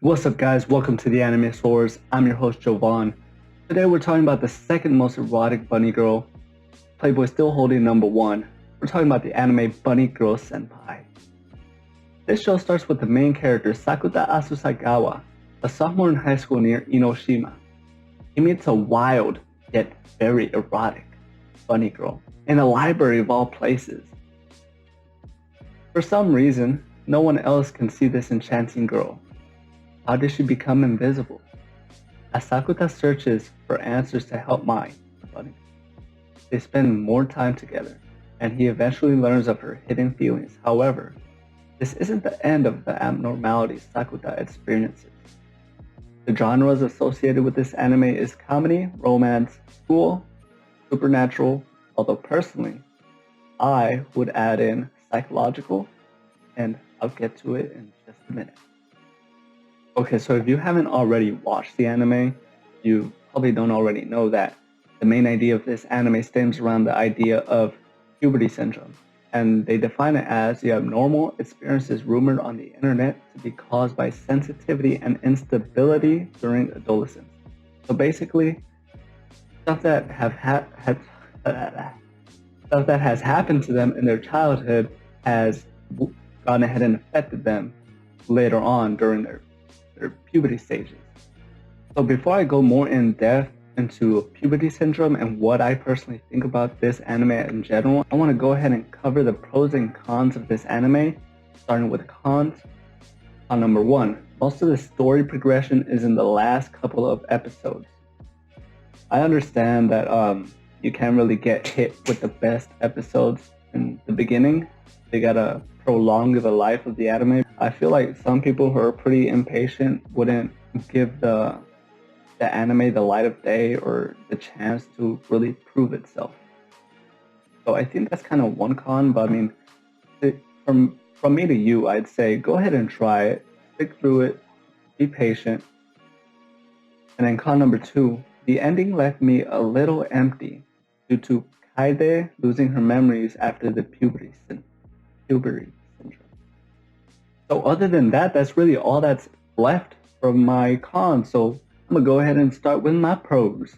What's up guys, welcome to the Anime Source. I'm your host Jovan. Today we're talking about the second most erotic bunny girl, Playboy still holding number one. We're talking about the anime Bunny Girl Senpai. This show starts with the main character Sakuta Asusagawa, a sophomore in high school near Enoshima. He meets a wild, yet very erotic, bunny girl in a library of all places. For some reason, no one else can see this enchanting girl. How did she become invisible? As Sakuta searches for answers to help Mai, the bunny, they spend more time together, and he eventually learns of her hidden feelings. However, this isn't the end of the abnormalities Sakuta experiences. The genres associated with this anime is comedy, romance, school, supernatural, although personally, I would add in psychological, and I'll get to it in just a minute. Okay, so if you haven't already watched the anime, you probably don't already know that the main idea of this anime stems around the idea of puberty syndrome, and they define it as the abnormal experiences rumored on the internet to be caused by sensitivity and instability during adolescence. So basically, stuff that has happened to them in their childhood has gone ahead and affected them later on during their puberty stages. So before I go more in depth into puberty syndrome and what I personally think about this anime in general, I want to go ahead and cover the pros and cons of this anime, starting with cons. Con number one, most of the story progression is in the last couple of episodes. I understand that you can't really get hit with the best episodes in the beginning. They gotta prolong the life of the anime. I feel like some people who are pretty impatient wouldn't give the anime the light of day or the chance to really prove itself. So I think that's kind of one con, but I mean, from me to you, I'd say go ahead and try it, stick through it, be patient. And then con number two, the ending left me a little empty due to Kaede losing her memories after the puberty syndrome. So other than that, that's really all that's left from my cons. So I'm gonna go ahead and start with my pros.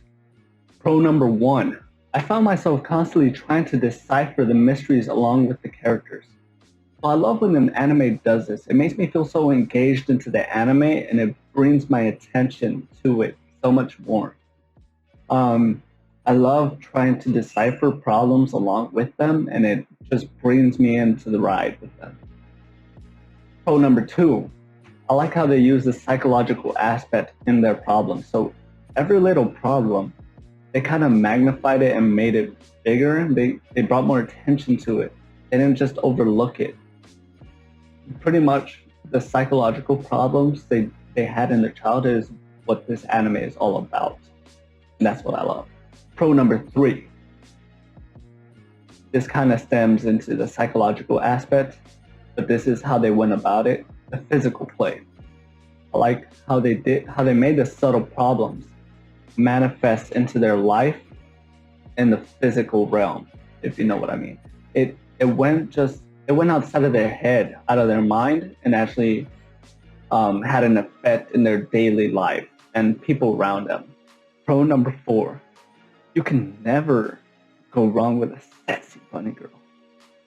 Pro number one, I found myself constantly trying to decipher the mysteries along with the characters. So I love when an anime does this. It makes me feel so engaged into the anime and it brings my attention to it so much more. I love trying to decipher problems along with them, and it just brings me into the ride with them. Pro number two, I like how they use the psychological aspect in their problems. So every little problem, they kind of magnified it and made it bigger. They brought more attention to it. They didn't just overlook it. Pretty much the psychological problems they had in their childhood is what this anime is all about. And that's what I love. Pro number three, this kind of stems into the psychological aspect, but this is how they went about it, the physical play. I like how they made the subtle problems manifest into their life in the physical realm, if you know what I mean. It went outside of their head, out of their mind, and actually had an effect in their daily life and people around them. Pro number four, you can never go wrong with a sexy bunny girl.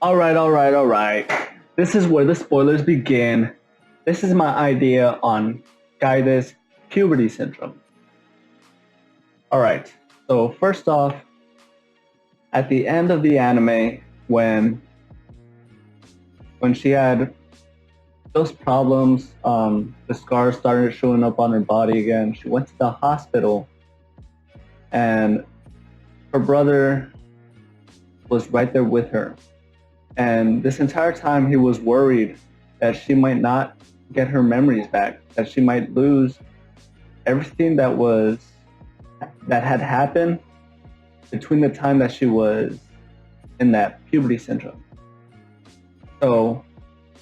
All right. This is where the spoilers begin. This is my idea on Kaede's puberty syndrome. All right, so first off, at the end of the anime, when she had those problems, the scars started showing up on her body again. She went to the hospital, and her brother was right there with her. And this entire time he was worried that she might not get her memories back, that she might lose everything that had happened between the time that she was in that puberty syndrome. So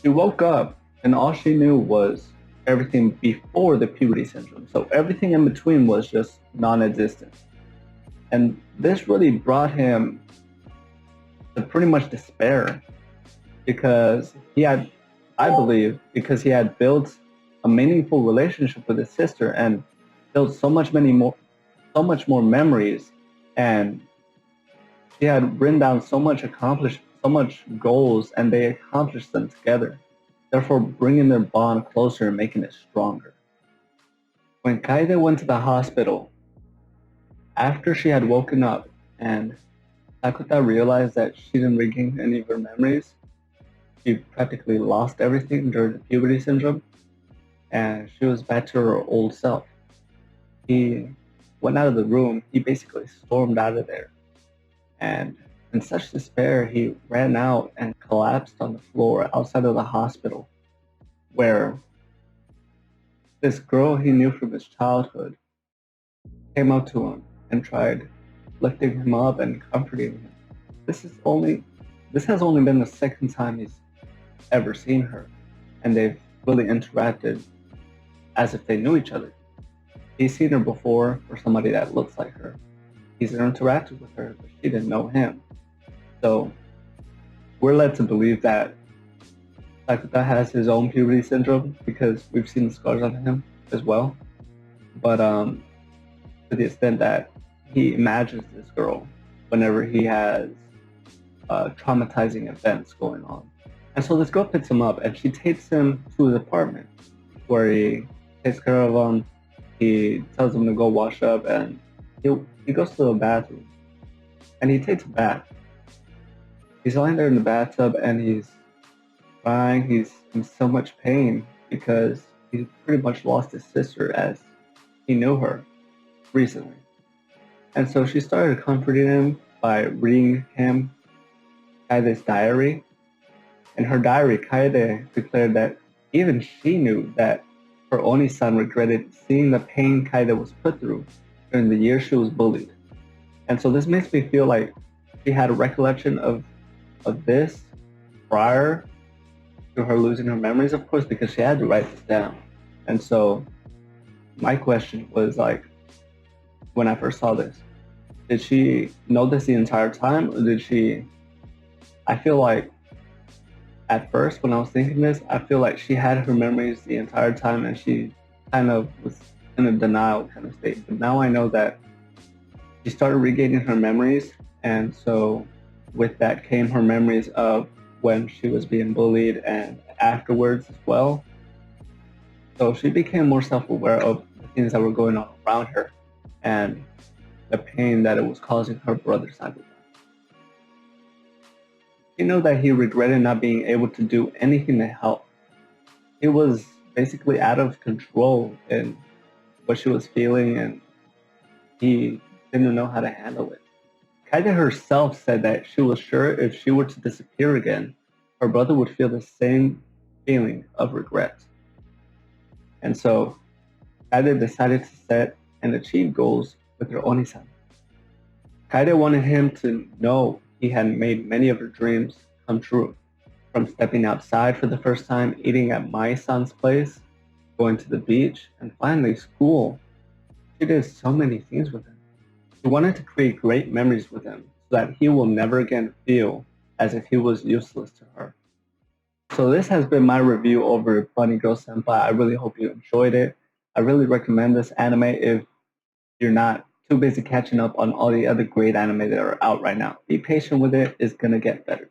she woke up and all she knew was everything before the puberty syndrome. So everything in between was just non-existent. And this really brought him to pretty much despair, because he had, I believe, because he had built a meaningful relationship with his sister and built so much more memories, and he had written down so much goals, and they accomplished them together, therefore bringing their bond closer and making it stronger. When Kaede went to the hospital, after she had woken up and Sakuta realized that she didn't regain any of her memories, she practically lost everything during the puberty syndrome, and she was back to her old self. He went out of the room, he basically stormed out of there, and in such despair, he ran out and collapsed on the floor outside of the hospital, where this girl he knew from his childhood came up to him and tried lifting him up and comforting him. This has only been the second time he's ever seen her, and they've really interacted as if they knew each other. He's seen her before for somebody that looks like her. He's interacted with her, but she didn't know him. So we're led to believe that Sakuta has his own puberty syndrome because we've seen the scars on him as well. But to the extent that he imagines this girl whenever he has traumatizing events going on. And so this girl picks him up and she takes him to his apartment where he takes care of him. He tells him to go wash up, and he goes to the bathroom and he takes a bath. He's lying there in the bathtub and he's crying. He's in so much pain because he pretty much lost his sister as he knew her recently. And so she started comforting him by reading him Kaide's diary. In her diary, Kaede declared that even she knew that her Oni-san regretted seeing the pain Kaede was put through during the years she was bullied. And so this makes me feel like she had a recollection of this prior to her losing her memories, of course, because she had to write this down. And so my question was like, when I first saw this, did she know this the entire time, or did she? I feel like at first when I was thinking this, I feel like she had her memories the entire time and she kind of was in a denial kind of state. But now I know that she started regaining her memories, and so with that came her memories of when she was being bullied and afterwards as well. So she became more self-aware of the things that were going on around her and the pain that it was causing her brother Sakuta. She knew that he regretted not being able to do anything to help. He was basically out of control in what she was feeling, and he didn't know how to handle it. Kaede herself said that she was sure if she were to disappear again, her brother would feel the same feeling of regret. And so Kaede decided to set and achieve goals with her Oni-san. Kaede wanted him to know he had made many of her dreams come true, from stepping outside for the first time, eating at Mai-san's place, going to the beach, and finally school. She did so many things with him. She wanted to create great memories with him so that he will never again feel as if he was useless to her. So this has been my review over Bunny Girl Senpai. I really hope you enjoyed it. I really recommend this anime if you're not too busy catching up on all the other great anime that are out right now. Be patient with it. It's going to get better.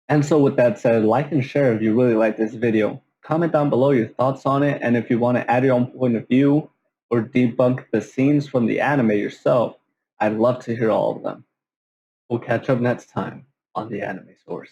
And so with that said, like and share if you really like this video. Comment down below your thoughts on it, and if you want to add your own point of view or debunk the scenes from the anime yourself, I'd love to hear all of them. We'll catch up next time on the Anime Source.